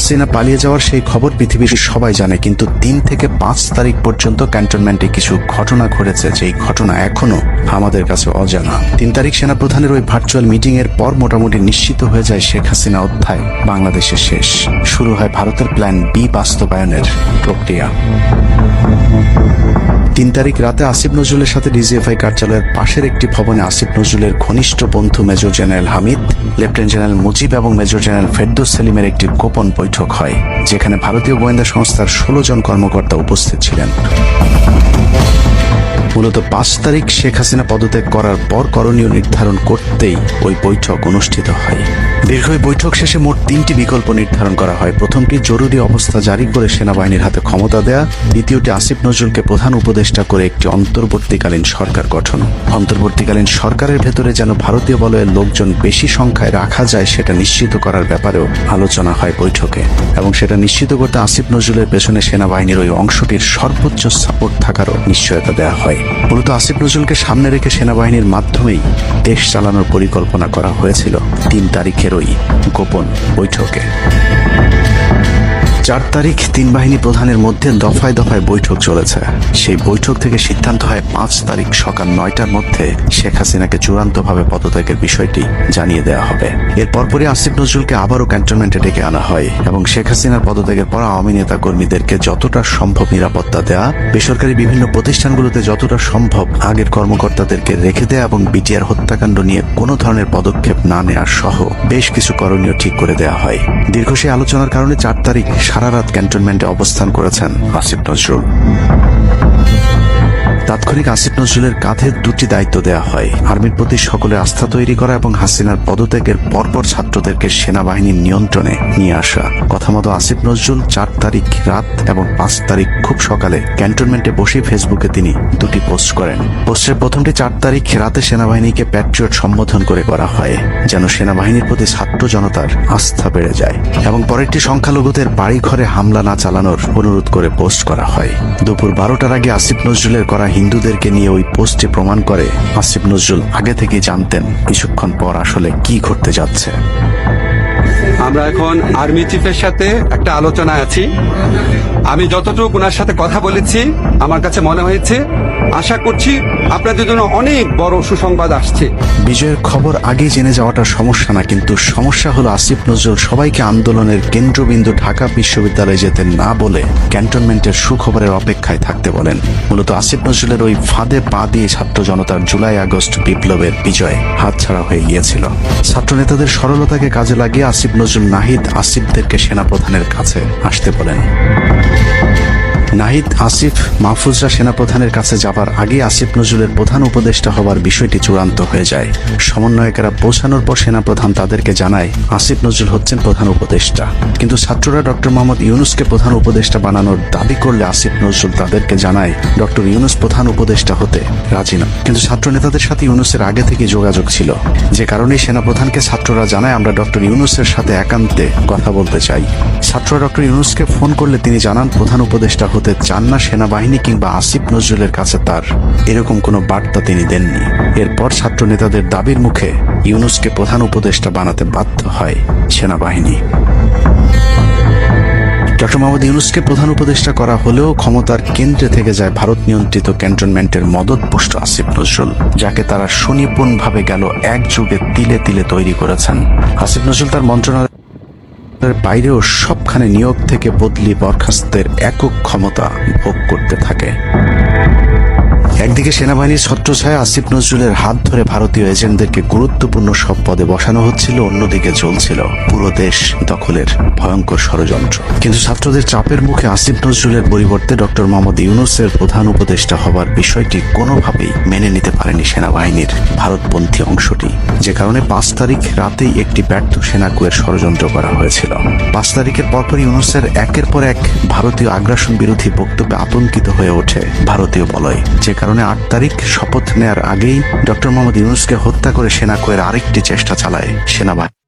হাসিনা পালিয়ে যাওয়ার সেই খবর পৃথিবীর সবাই জানে, কিন্তু 3 থেকে 5 তারিখ পর্যন্ত ক্যান্টনমেন্টে কিছু ঘটনা ঘটেছে, যেই ঘটনা এখনো আমাদের কাছে অজানা। 3 তারিখ সেনাপ্রধানের ওই ভার্চুয়াল মিটিং এর পর মোটামুটি নিশ্চিত হয়ে যায় শেখ হাসিনা অধ্যায় বাংলাদেশের শেষ। শুরু হয় ভারতের প্ল্যান বি বাস্তবায়নের প্রক্রিয়া। 3 তারিখ রাতে আসিফ নজরুলের সাথে ডিজিএফআই কার্যালয়ের পাশের একটি ভবনে আসিফ নজরুলের ঘনিষ্ঠ বন্ধু major general Hamid, lieutenant general Mujib এবং মেজর জেনারেল ফেরদৌস সেলিমের একটি গোপন বৈঠক হয়, যেখানে ভারতীয় গোয়েন্দা সংস্থার 16 জন কর্মকর্তা উপস্থিত ছিলেন। মূলত 5 তারিখ শেখ হাসিনা পদত্যাগ করার পর করণীয় নির্ধারণ করতেই ওই বৈঠক অনুষ্ঠিত হয়। দীর্ঘ বৈঠক শেষে মোট 3টি বিকল্প নির্ধারণ করা হয়। প্রথমটি জরুরি অবস্থা জারি করে সেনাবাহিনীর হাতে ক্ষমতা দেয়া, দ্বিতীয়টি আসিফ নজরুলকে প্রধান উপদেষ্টা করে একটি অন্তর্বর্তীকালীন সরকার গঠন। অন্তর্বর্তীকালীন সরকারের ভেতরে যেন ভারতীয় বলয়ের লোকজন বেশি সংখ্যায় রাখা যায় সেটা নিশ্চিত করার ব্যাপারেও আলোচনা হয় বৈঠকে, এবং সেটা নিশ্চিত করতে আসিফ নজরুলের পেছনে সেনাবাহিনীর ওই অংশটির সর্বোচ্চ সাপোর্ট থাকারও নিশ্চয়তা দেওয়া হয়। মূলত আসিফ নজরুলকে সামনে রেখে সেনাবাহিনীর মাধ্যমেই দেশ চালানোর পরিকল্পনা করা হয়েছিল 3 তারিখের ওই গোপন বৈঠকে। 4 তারিখ 3 বাহিনী প্রধানের মধ্যে দফায় দফায় বৈঠক চলেছে। সেই বৈঠক থেকে সিদ্ধান্ত হয় 5 তারিখ সকাল 9টার মধ্যে শেখ হাসিনাকে চূড়ান্তভাবে পদত্যাগের বিষয়টি জানিয়ে দেওয়া হবে। এর পরপরই আসিফ নজরুলকে আবারও ক্যান্টনমেন্টে ডেকে আনা হয় এবং শেখ হাসিনার পদত্যাগের পর আওয়ামী নেতা কর্মীদেরকে যতটা সম্ভব নিরাপত্তা দেয়া, বেসরকারি বিভিন্ন প্রতিষ্ঠানগুলোতে যতটা সম্ভব আগের কর্মকর্তাদেরকে রেখে দেয়া এবং বিটিআর হত্যাকাণ্ড নিয়ে কোনো ধরনের পদক্ষেপ না নেওয়ার সহ বেশ কিছু করণীয় ঠিক করে দেওয়া হয়। দীর্ঘ সেই আলোচনার কারণে 4 তারিখ সারা রাত ক্যান্টনমেন্টে অবস্থান করেছেন আসিফ নজরুল। তাৎক্ষণিক আসিফ নজরুলের কাঁধে 2টি দায়িত্ব দেওয়া হয়: আর্মির প্রতি সকলের আস্থা তৈরি করা এবং হাসিনার পদত্যাগের পরপর ছাত্রদেরকে সেনাবাহিনীর নিয়ন্ত্রণে নিয়ে আসা। কথা মতো আসিফ নজরুল 4 তারিখ রাত এবং 5 তারিখ খুব সকালে ক্যান্টনমেন্টে বসে ফেসবুকে তিনি 2টি পোস্ট করেন। পোস্টের প্রথমটি 4 তারিখ রাতে সেনাবাহিনীকে প্যাট্রিয়ট সম্বোধন করে করা হয়, যেন সেনাবাহিনীর প্রতি ছাত্র জনতার আস্থা বেড়ে যায়, এবং পরেরটি সংখ্যালঘুদের বাড়ি ঘরে হামলা না চালানোর অনুরোধ করে পোস্ট করা হয়। দুপুর 12টার আগে আসিফ নজরুলের করা হিন্দুদেরকে নিয়ে ওই পোস্টে প্রমাণ করে আসিফ নজরুল আগে থেকে জানতেন কিছুক্ষণ পর আসলে কি ঘটতে যাচ্ছে। আমরা এখন আর্মি চিফের সাথে একটা আলোচনা আছি। আমি যতটুকু ওনার সাথে কথা বলেছি, আমার কাছে মনে হয়েছে, আশা করছি আপনাদের জন্য অনেক বড় সুসংবাদ আসছে। বিজয়ের খবর আগে জেনে যাওয়াটা সমস্যা না, কিন্তু সমস্যা হলো আসিফ নজরুল সবাইকে আন্দোলনের কেন্দ্রবিন্দু ঢাকা বিশ্ববিদ্যালয়ে যেতে না বলে ক্যান্টনমেন্টের সুখবরের অপেক্ষায় থাকতে বলেন। মূলত আসিফ নজরুলের ওই ফাঁদে পা দিয়ে ছাত্র জনতার জুলাই আগস্ট বিপ্লবের বিজয় হাতছাড়া হয়ে গিয়েছিল। ছাত্র নেতাদের সরলতাকে কাজে লাগিয়ে আসিফ নজরুল নাহিদ আসিফদেরকে সেনাপ্রধানের কাছে আসতে বলেন। নাহিদ, আসিফ, মাহফুজরা সেনাপ্রধানের কাছে যাবার আগে আসিফ নজরুলের প্রধান উপদেষ্টা হবার বিষয়টি চূড়ান্ত হয়ে যায়। সমন্বয়কেরা পৌঁছানোর পর সেনাপ্রধান তাদেরকে জানায় আসিফ নজরুল হচ্ছেন প্রধান উপদেষ্টা, কিন্তু ছাত্ররা ডক্টর মোহাম্মদ ইউনূসকে প্রধান উপদেষ্টা বানানোর দাবি করলে আসিফ নজরুল তাদেরকে জানায় ডক্টর ইউনূস প্রধান উপদেষ্টা হতে রাজি না। কিন্তু ছাত্র নেতাদের সাথে ইউনূসের আগে থেকে যোগাযোগ ছিল, যে কারণে সেনাপ্রধানকে ছাত্ররা জানায় আমরা ডক্টর ইউনূসের সাথে একান্তে কথা বলতে চাই। ছাত্ররা ডক্টর ইউনূসকে ফোন করলে তিনি জানান প্রধান উপদেষ্টা হতে চান না সেনাবাহিনী কিংবা আসিফ নজরুলের কাছে তার এরকম কোনো বার্তা তিনি দেননি। এরপর ছাত্র নেতাদের দাবির মুখে ইউনূসকে প্রধান উপদেষ্টা বানাতে বাধ্য হয় সেনাবাহিনী। ডক্টর মোহাম্মদ ইউনূসকে প্রধান উপদেষ্টা করা হলেও ক্ষমতার কেন্দ্রে থেকে যায় ভারত নিয়ন্ত্রিত ক্যান্টনমেন্টের মদতপুষ্ট আসিফ নজরুল, যাকে তারা সুনিপুণভাবে গেল এক যুগে তিলে তিলে তৈরি করেছেন। আসিফ নজরুল তার মন্ত্রণালয় বাইরেও সবখানে নিয়োগ থেকে বদলি বরখাস্তের একক ক্ষমতা ভোগ করতে থাকে। একদিকে সেনাবাহিনীর ছত্রছায়া আসিফ নজরুলের হাত ধরে ভারতীয় এজেন্টদেরকে গুরুত্বপূর্ণ সব পদে বসানো হচ্ছিল, অন্যদিকে চলছিল পুরো দেশ দখলের ভয়ঙ্কর ষড়যন্ত্র। কিন্তু ছাত্রদের চাপের মুখে আসিফ নজরুলের পরিবর্তে ডক্টর মোহাম্মদ ইউনূসের প্রধান উপদেষ্টা হবার বিষয়টি কোনোভাবেই মেনে নিতে পারেনি সেনাবাহিনীর ভারতপন্থী অংশটি, যে কারণে 5 তারিখ রাতেই একটি ব্যর্থ সেনাকুয়ের ষড়যন্ত্র করা হয়েছিল। 5 তারিখের পরপর ইউনূসের একের পর এক ভারতীয় আগ্রাসন বিরোধী বক্তব্যে আতঙ্কিত হয়ে ওঠে ভারতীয় বলয়, যে কারণে 8 তারিখ শপথ নেয়ার আগেই ডক্টর মোহাম্মদ ইউনূসকে হত্যা করে সেনাকুয়ের আরেকটি চেষ্টা চালায় সেনাবাহিনী।